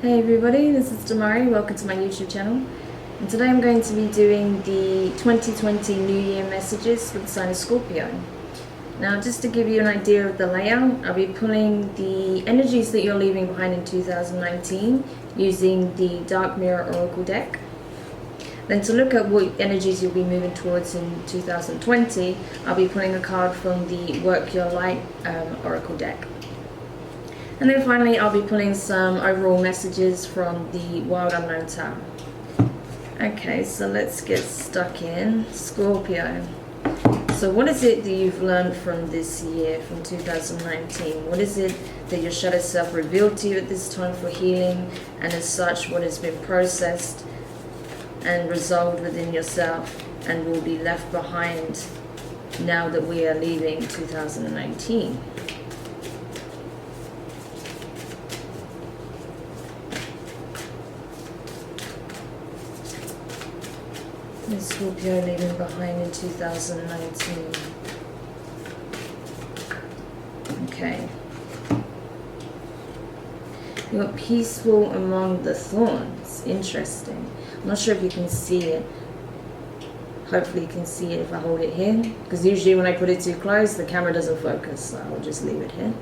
Hey everybody, this is Demari. Welcome to my YouTube channel. And today I'm going to be doing the 2020 New Year messages for the sign of Scorpio. Now, just to give you an idea of the layout, I'll be pulling the energies that you're leaving behind in 2019 using the Dark Mirror Oracle deck. Then to look at what energies you'll be moving towards in 2020, I'll be pulling a card from the Work Your Light Oracle deck. And then finally, I'll be pulling some overall messages from the Wild Unknown Tarot. Okay, so let's get stuck in. Scorpio. So what is it that you've learned from this year, from 2019? What is it that your shadow self revealed to you at this time for healing? And as such, what has been processed and resolved within yourself and will be left behind now that we are leaving 2019? Scorpio leaving behind in 2019. Okay. You're peaceful among the thorns. Interesting. I'm not sure if you can see it. Hopefully you can see it if I hold it here. Because usually when I put it too close, the camera doesn't focus. So I'll just leave it here.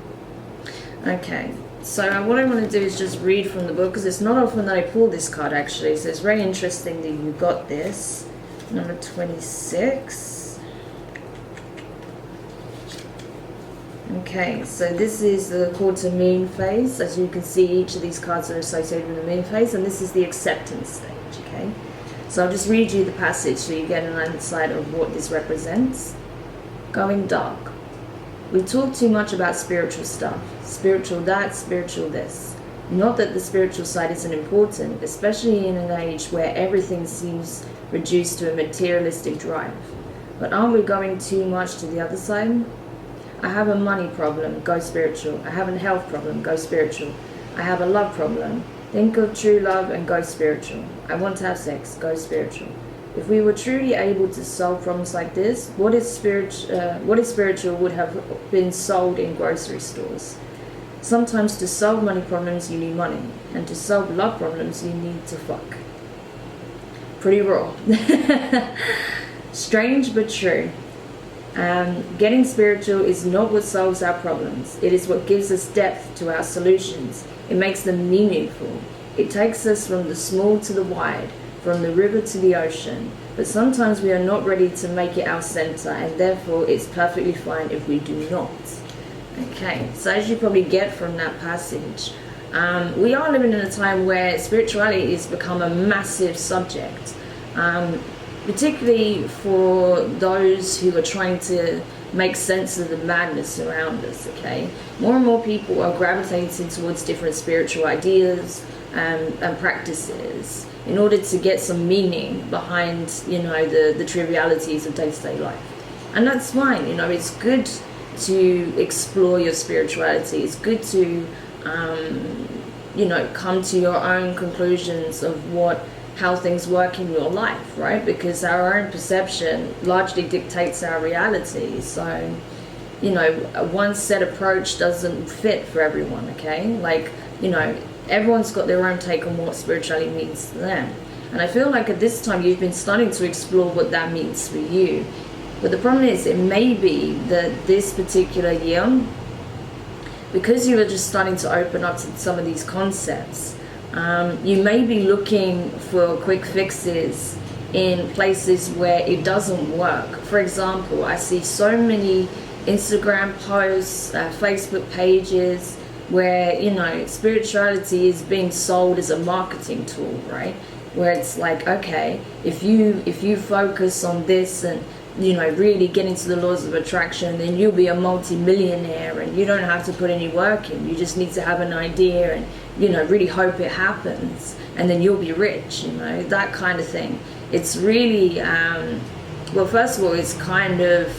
Okay. So what I want to do is just read from the book. Because it's not often that I pull this card actually. So it's very interesting that you got this. Number 26. Okay, so this is the quarter moon phase. As you can see, each of these cards are associated with the moon phase, and this is the acceptance stage, okay? So I'll just read you the passage so you get an insight of what this represents. Going dark. We talk too much about spiritual stuff. Spiritual that, spiritual this. Not that the spiritual side isn't important, especially in an age where everything seems reduced to a materialistic drive. But aren't we going too much to the other side? I have a money problem, go spiritual. I have a health problem, go spiritual. I have a love problem, think of true love and go spiritual. I want to have sex, go spiritual. If we were truly able to solve problems like this, what is spiritual would have been sold in grocery stores. Sometimes to solve money problems you need money, and to solve love problems you need to fuck. Pretty raw. Strange but true. Getting spiritual is not what solves our problems. It is what gives us depth to our solutions. It makes them meaningful. It takes us from the small to the wide, from the river to the ocean. But sometimes we are not ready to make it our center, and therefore it's perfectly fine if we do not. Okay, so as you probably get from that passage, we are living in a time where spirituality has become a massive subject, particularly for those who are trying to make sense of the madness around us, okay? More and more people are gravitating towards different spiritual ideas and practices in order to get some meaning behind, you know, the trivialities of day-to-day life. And that's fine, you know, it's good to explore your spirituality. It's good to, you know, come to your own conclusions of how things work in your life, right? Because our own perception largely dictates our reality. So, you know, a one set approach doesn't fit for everyone, okay? Like, you know, everyone's got their own take on what spirituality means to them. And I feel like at this time you've been starting to explore what that means for you. But the problem is, it may be that this particular year, because you are just starting to open up to some of these concepts, you may be looking for quick fixes in places where it doesn't work. For example, I see so many Instagram posts, Facebook pages, where, you know, spirituality is being sold as a marketing tool, right? Where it's like, okay, if you focus on this and, you know, really get into the laws of attraction, then you'll be a multi-millionaire and you don't have to put any work in. You just need to have an idea and, you know, really hope it happens, and then you'll be rich, you know, that kind of thing. It's really, well, first of all, it's kind of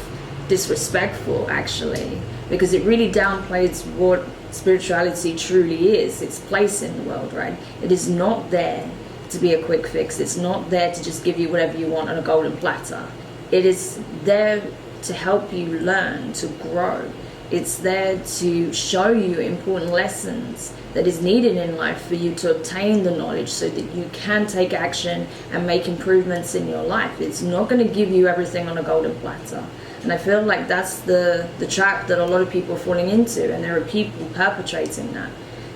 disrespectful, actually, because it really downplays what spirituality truly is, its place in the world, right? It is not there to be a quick fix. It's not there to just give you whatever you want on a golden platter. It is there to help you learn, to grow, It's there to show you important lessons that is needed in life for you to obtain the knowledge so that you can take action and make improvements in your life. It's not going to give you everything on a golden platter. And I feel like that's the trap that a lot of people are falling into, and there are people perpetrating that.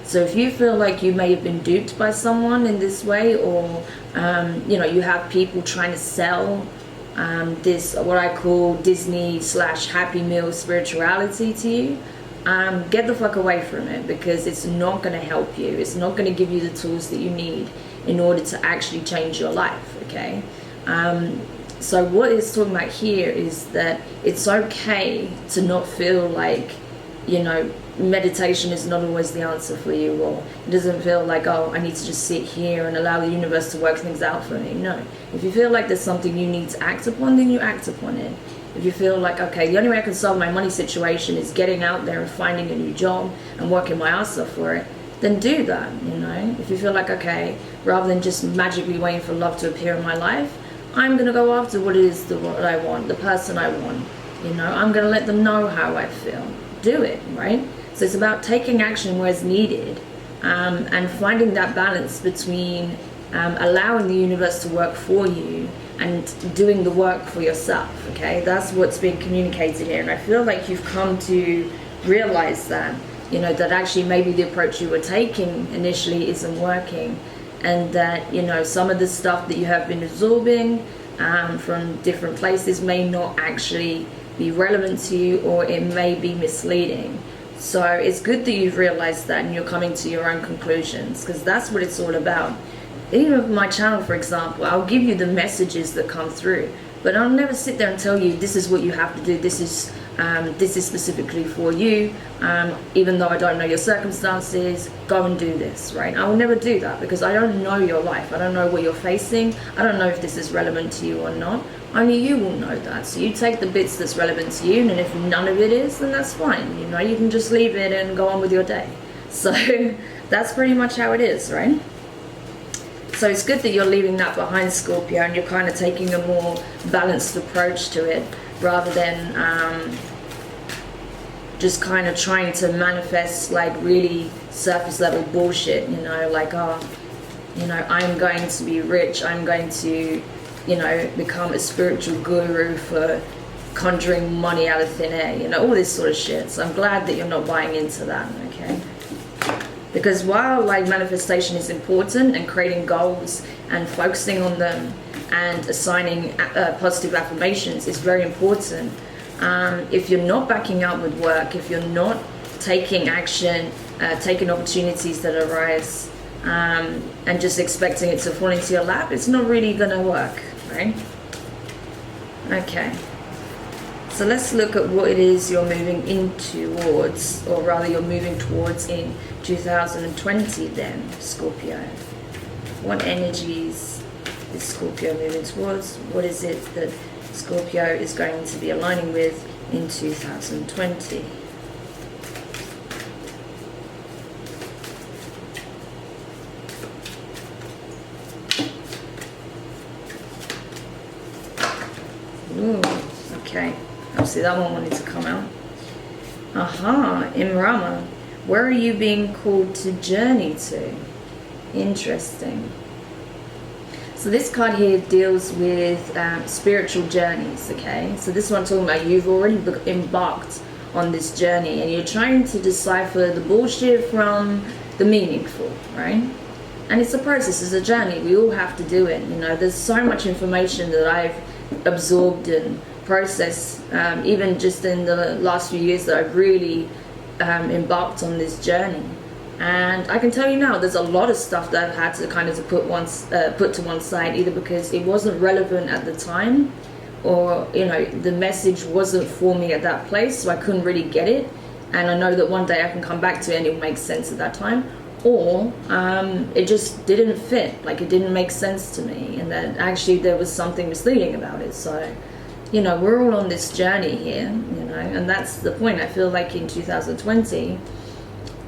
So if you feel like you may have been duped by someone in this way, or you have people trying to sell this, what I call Disney/Happy Meal spirituality to you, get the fuck away from it, because it's not going to help you. It's not going to give you the tools that you need in order to actually change your life, okay? So what it's talking about here is that it's okay to not feel like, meditation is not always the answer for you, or it doesn't feel like, oh, I need to just sit here and allow the universe to work things out for me. No. If you feel like there's something you need to act upon, then you act upon it. If you feel like, okay, the only way I can solve my money situation is getting out there and finding a new job and working my ass off for it, then do that, If you feel like, okay, rather than just magically waiting for love to appear in my life, I'm going to go after what it is what I want, the person I want, I'm going to let them know how I feel. Do it, right? So it's about taking action where it's needed, and finding that balance between allowing the universe to work for you and doing the work for yourself, okay? That's what's being communicated here. And I feel like you've come to realize that, that actually maybe the approach you were taking initially isn't working, and that, some of the stuff that you have been absorbing from different places may not actually be relevant to you, or it may be misleading. So it's good that you've realized that and you're coming to your own conclusions, because that's what it's all about. Even with my channel, for example, I'll give you the messages that come through, but I'll never sit there and tell you this is what you have to do, this is specifically for you, even though I don't know your circumstances, go and do this, right? I will never do that, because I don't know your life. I don't know what you're facing. I don't know if this is relevant to you or not. Only you will know that. So you take the bits that's relevant to you, and if none of it is, then that's fine. You can just leave it and go on with your day. So that's pretty much how it is, right? So it's good that you're leaving that behind, Scorpio, and you're kind of taking a more balanced approach to it, rather than just kind of trying to manifest like really surface level bullshit, like, I'm going to be rich, I'm going to, become a spiritual guru for conjuring money out of thin air, all this sort of shit. So I'm glad that you're not buying into that, okay? Because while like manifestation is important, and creating goals and focusing on them and assigning positive affirmations is very important, if you're not backing up with work, if you're not taking action, taking opportunities that arise, and just expecting it to fall into your lap, it's not really gonna work, right? Okay, so let's look at what it is you're moving in towards, or rather you're moving towards in 2020 then, Scorpio. What energies is Scorpio moving towards? What is it that Scorpio is going to be aligning with in 2020? Ooh, okay. Obviously that one wanted to come out. Aha, Imrama. Where are you being called to journey to? Interesting. So this card here deals with spiritual journeys, okay? So this one I'm talking about, you've already embarked on this journey, and you're trying to decipher the bullshit from the meaningful, right? And it's a process, it's a journey. We all have to do it, There's so much information that I've absorbed and processed, even just in the last few years, that I've really embarked on this journey. And I can tell you now, there's a lot of stuff that I've had to kind of put to one side, either because it wasn't relevant at the time, or the message wasn't for me at that place, so I couldn't really get it, and I know that one day I can come back to it and it'll make sense at that time, or it just didn't fit, like it didn't make sense to me, and that actually there was something misleading about it. So we're all on this journey here, and that's the point. I feel like in 2020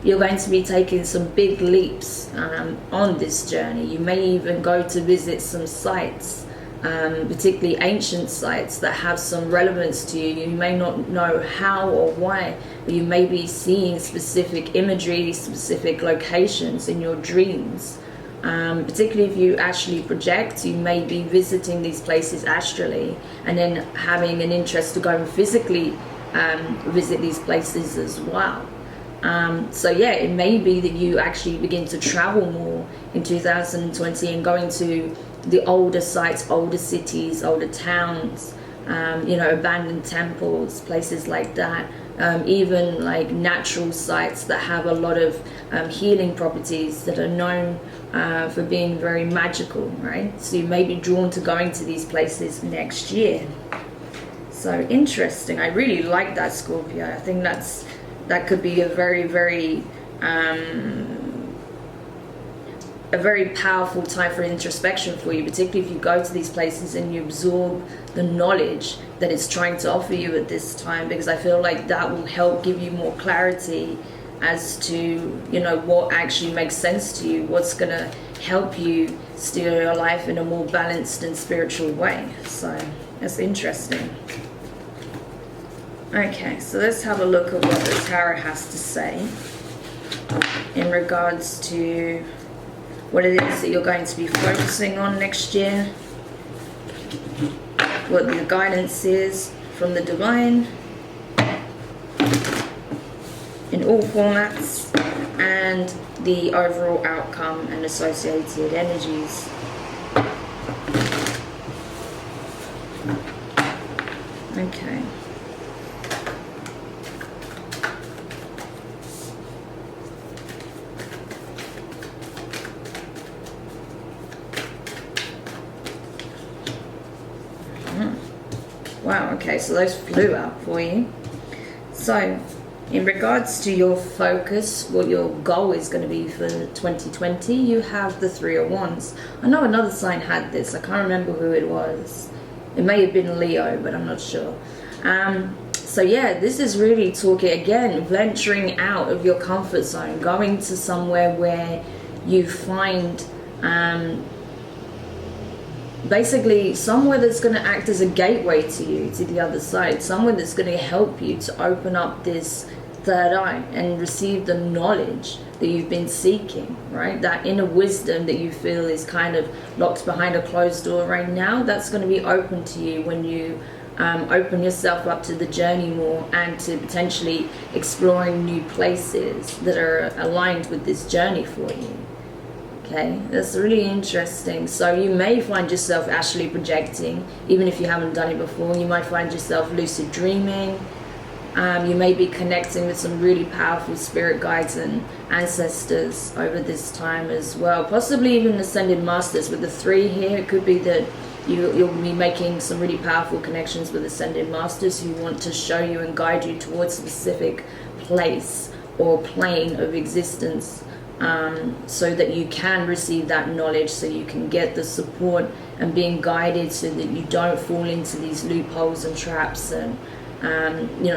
you're going to be taking some big leaps on this journey. You may even go to visit some sites particularly ancient sites that have some relevance to you. You may not know how or why, but you may be seeing specific imagery, specific locations in your dreams. Particularly if you actually project, you may be visiting these places astrally and then having an interest to go and physically visit these places as well. So yeah, it may be that you actually begin to travel more in 2020 and going to the older sites, older cities, older towns, abandoned temples, places like that. Even like natural sites that have a lot of healing properties that are known for being very magical, right? So you may be drawn to going to these places next year. So interesting. I really like that, Scorpio. I think that could be a very, very powerful time for introspection for you, particularly if you go to these places and you absorb the knowledge that it's trying to offer you at this time, because I feel like that will help give you more clarity as to, what actually makes sense to you, what's going to help you steer your life in a more balanced and spiritual way. So that's interesting. Okay, so let's have a look at what the tarot has to say in regards to what it is that you're going to be focusing on next year, what the guidance is from the divine in all formats, and the overall outcome and associated energies. Okay. Wow, okay, so those flew out for you. So, in regards to your focus, what your goal is going to be for 2020, you have the Three of Wands. I know another sign had this. I can't remember who it was. It may have been Leo, but I'm not sure. So yeah, this is really talking, again, venturing out of your comfort zone, going to somewhere where you find... basically somewhere that's going to act as a gateway to you, to the other side, somewhere that's going to help you to open up this third eye and receive the knowledge that you've been seeking, right? That inner wisdom that you feel is kind of locked behind a closed door right now, that's going to be open to you when you open yourself up to the journey more and to potentially exploring new places that are aligned with this journey for you. Okay, that's really interesting. So you may find yourself actually projecting, even if you haven't done it before. You might find yourself lucid dreaming. You may be connecting with some really powerful spirit guides and ancestors over this time as well. Possibly even ascended masters with the 3 here. It could be that you'll be making some really powerful connections with ascended masters who want to show you and guide you towards a specific place or plane of existence. So that you can receive that knowledge, so you can get the support and being guided so that you don't fall into these loopholes and traps and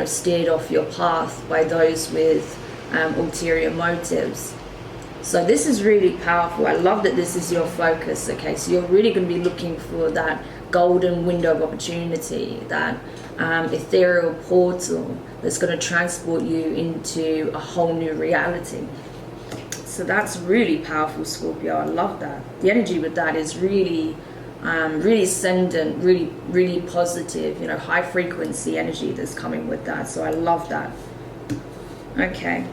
steered off your path by those with ulterior motives. So this is really powerful. I love that this is your focus. Okay, so you're really going to be looking for that golden window of opportunity, that ethereal portal that's going to transport you into a whole new reality. So that's really powerful, Scorpio. I love that. The energy with that is really, really ascendant, really, really positive, high frequency energy that's coming with that. So I love that. Okay.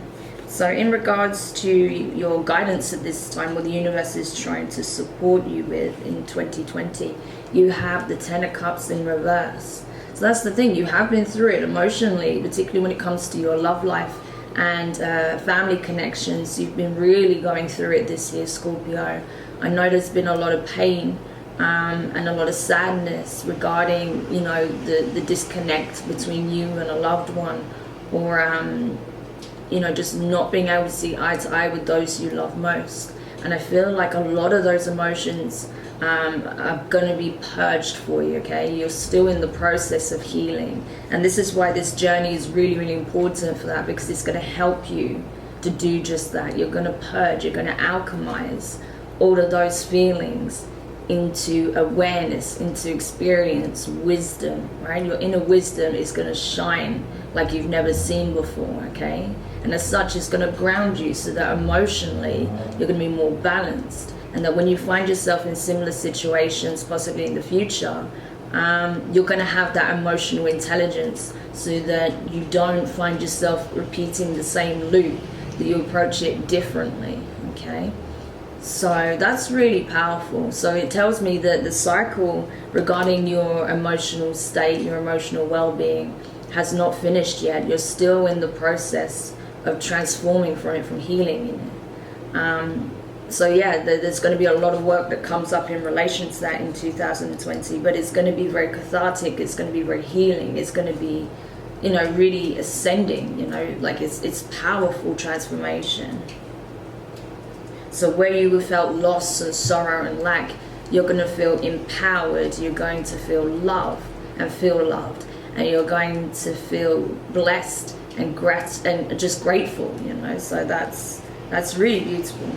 So in regards to your guidance at this time, what the universe is trying to support you with in 2020, you have the 10 of Cups in reverse. So that's the thing. You have been through it emotionally, particularly when it comes to your love life and family connections. You've been really going through it this year, Scorpio. I know there's been a lot of pain and a lot of sadness regarding, the disconnect between you and a loved one, or just not being able to see eye to eye with those you love most. And I feel like a lot of those emotions are going to be purged for you, okay? You're still in the process of healing. And this is why this journey is really, really important for that, because it's going to help you to do just that. You're going to purge, you're going to alchemize all of those feelings into awareness, into experience, wisdom, right? Your inner wisdom is going to shine like you've never seen before, okay? And as such, it's going to ground you so that emotionally you're going to be more balanced. And that when you find yourself in similar situations, possibly in the future, you're going to have that emotional intelligence so that you don't find yourself repeating the same loop, that you approach it differently, okay? So that's really powerful. So it tells me that the cycle regarding your emotional state, your emotional well-being, has not finished yet. You're still in the process of transforming from it, from healing in it. So yeah, there's going to be a lot of work that comes up in relation to that in 2020, but it's going to be very cathartic, it's going to be very healing, it's going to be, you know, really ascending, you know, like it's powerful transformation. So where you felt loss and sorrow and lack, you're going to feel empowered, you're going to feel love and feel loved, and you're going to feel blessed and just grateful, you know. So that's really beautiful.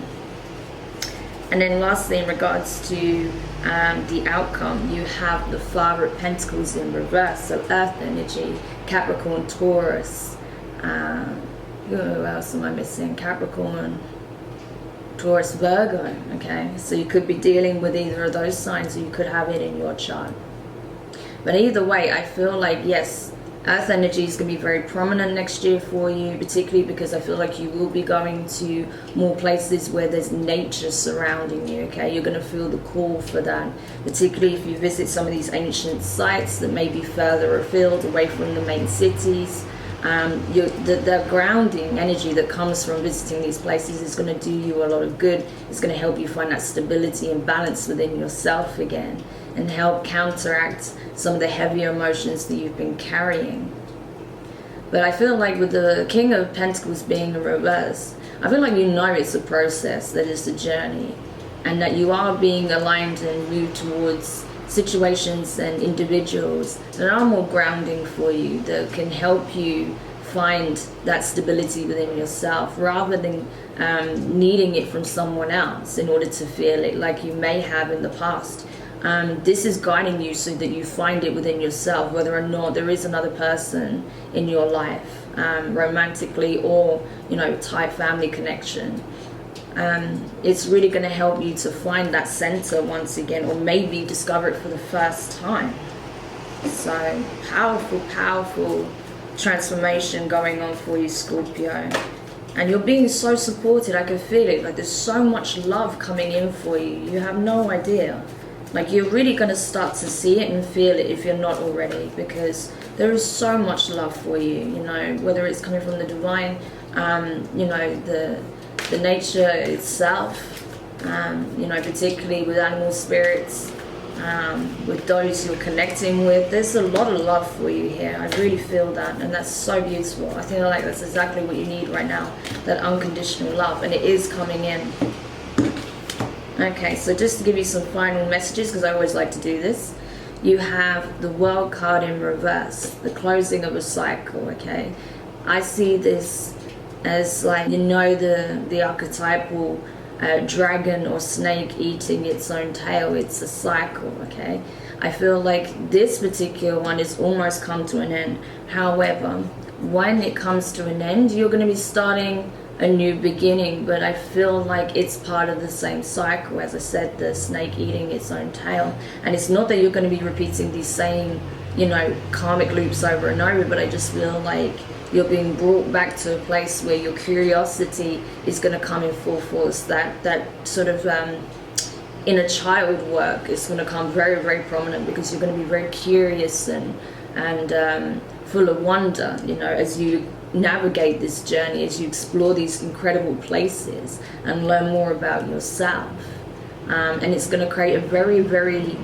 And then lastly, in regards to the outcome, you have the Father of Pentacles in reverse, so Earth energy, Capricorn, Taurus. Who else am I missing? Capricorn, Taurus, Virgo, okay? So you could be dealing with either of those signs, or you could have it in your chart. But either way, I feel like, yes, Earth energy is going to be very prominent next year for you, particularly because I feel like you will be going to more places where there's nature surrounding you, okay? You're going to feel the call for that, particularly if you visit some of these ancient sites that may be further afield, away from the main cities. The grounding energy that comes from visiting these places is going to do you a lot of good. It's going to help you find that stability and balance within yourself again, and help counteract some of the heavier emotions that you've been carrying. But I feel like with the King of Pentacles being in reverse, I feel like, you know, it's a process, that it's a journey, and that you are being aligned and moved towards situations and individuals that are more grounding for you, that can help you find that stability within yourself, rather than needing it from someone else in order to feel it like you may have in the past. This is guiding you so that you find it within yourself, whether or not there is another person in your life, romantically or, you know, tight family connection. It's really going to help you to find that center once again, or maybe discover it for the first time. So powerful, powerful transformation going on for you, Scorpio. And you're being so supported. I can feel it. Like, there's so much love coming in for you. You have no idea. Like, you're really going to start to see it and feel it if you're not already, because there is so much love for you, you know, whether it's coming from the divine, you know, the nature itself, you know, particularly with animal spirits, with those you're connecting with. There's a lot of love for you here. I really feel that, and that's so beautiful. I feel like that's exactly what you need right now, that unconditional love, and it is coming in. Okay, so just to give you some final messages, because I always like to do this, you have the World card in reverse, the closing of a cycle, okay? I see this as, like, you know, the archetypal dragon or snake eating its own tail. It's a cycle, okay? I feel like this particular one has almost come to an end. However, when it comes to an end, you're going to be starting a new beginning, but I feel like it's part of the same cycle. As I said, the snake eating its own tail, and it's not that you're going to be repeating these same, you know, karmic loops over and over, but I just feel like you're being brought back to a place where your curiosity is going to come in full force. That sort of inner child work is going to come very, very prominent, because you're going to be very curious and full of wonder, you know, as you navigate this journey, as you explore these incredible places and learn more about yourself. And it's going to create a very, very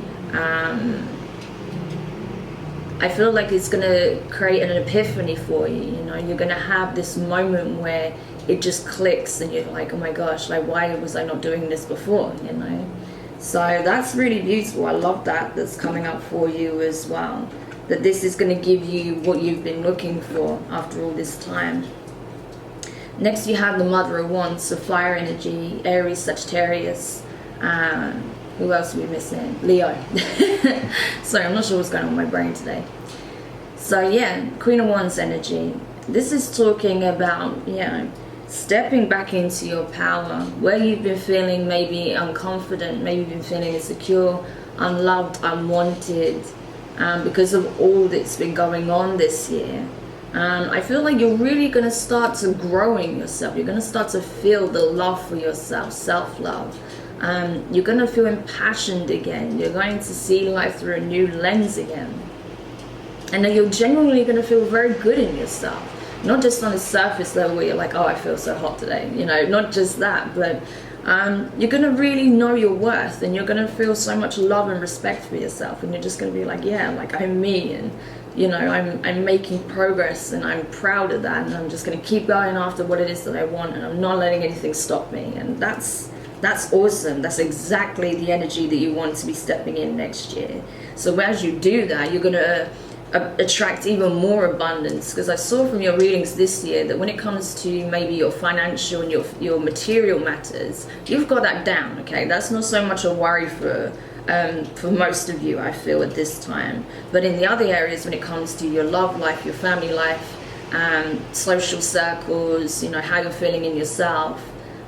I feel like it's going to create an epiphany for you. You know, you're going to have this moment where it just clicks and you're like, oh my gosh, like, why was I not doing this before, you know? So that's really beautiful. I love that. That's coming up for you as well, that this is going to give you what you've been looking for after all this time. Next, you have the Mother of Wands, so fire energy, Aries, Sagittarius, Who else are we missing? Leo. Sorry, I'm not sure what's going on with my brain today. So yeah, Queen of Wands energy. This is talking about, you know, stepping back into your power, where you've been feeling maybe unconfident, maybe you've been feeling insecure, unloved, unwanted, because of all that's been going on this year. I feel like you're really going to start to grow in yourself. You're going to start to feel the love for yourself, self-love. You're going to feel impassioned again. You're going to see life through a new lens again. And then you're genuinely going to feel very good in yourself. Not just on a surface level where you're like, oh, I feel so hot today. You know, not just that, but you're going to really know your worth, and you're going to feel so much love and respect for yourself. And you're just going to be like, yeah, like I'm me, and you know, I'm making progress, and I'm proud of that, and I'm just going to keep going after what it is that I want, and I'm not letting anything stop me. And that's awesome. That's exactly the energy that you want to be stepping in next year. So as you do that, you're going to attract even more abundance, because I saw from your readings this year that when it comes to maybe your financial and your material matters, you've got that down. Okay, that's not so much a worry for most of you, I feel, at this time. But in the other areas, when it comes to your love life, your family life, social circles, you know, how you're feeling in yourself,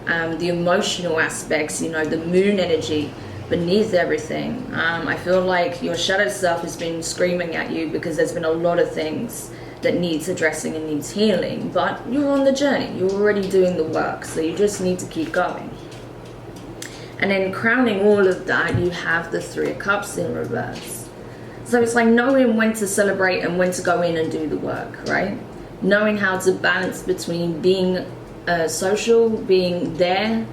the emotional aspects, you know, the moon energy beneath everything, I feel like your shadow self has been screaming at you because there's been a lot of things that needs addressing and needs healing, but you're on the journey, you're already doing the work, so you just need to keep going. And then crowning all of that, you have the Three of Cups in reverse. So it's like knowing when to celebrate and when to go in and do the work, right? Knowing how to balance between being social, being there,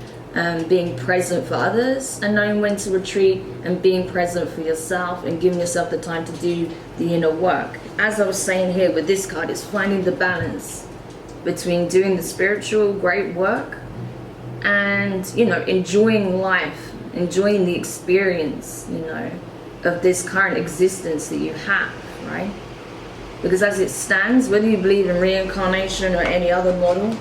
being present for others, and knowing when to retreat and being present for yourself and giving yourself the time to do the inner work. As I was saying here with this card, it's finding the balance between doing the spiritual great work and, you know, enjoying life, enjoying the experience, you know, of this current existence that you have, right? Because as it stands, whether you believe in reincarnation or any other model,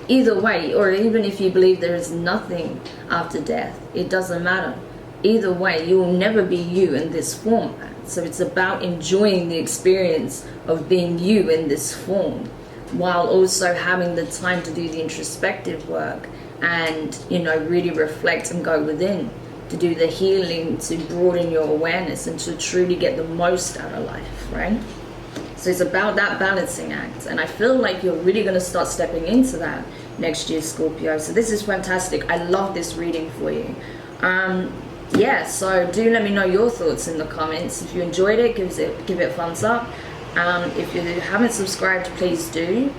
either way, or even if you believe there is nothing after death, it doesn't matter. Either way, you will never be you in this format. So it's about enjoying the experience of being you in this form, while also having the time to do the introspective work and, you know, really reflect and go within to do the healing, to broaden your awareness and to truly get the most out of life, right? So it's about that balancing act, and I feel like you're really going to start stepping into that next year, Scorpio. So this is fantastic. I love this reading for you. Yeah, so do let me know your thoughts in the comments. If you enjoyed it, give it a thumbs up. If you haven't subscribed, please do.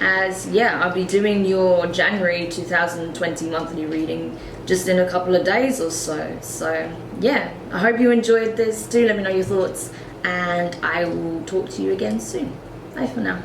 As yeah, I'll be doing your January 2020 monthly reading just in a couple of days or so. So yeah, I hope you enjoyed this. Do let me know your thoughts, and I will talk to you again soon. Bye for now.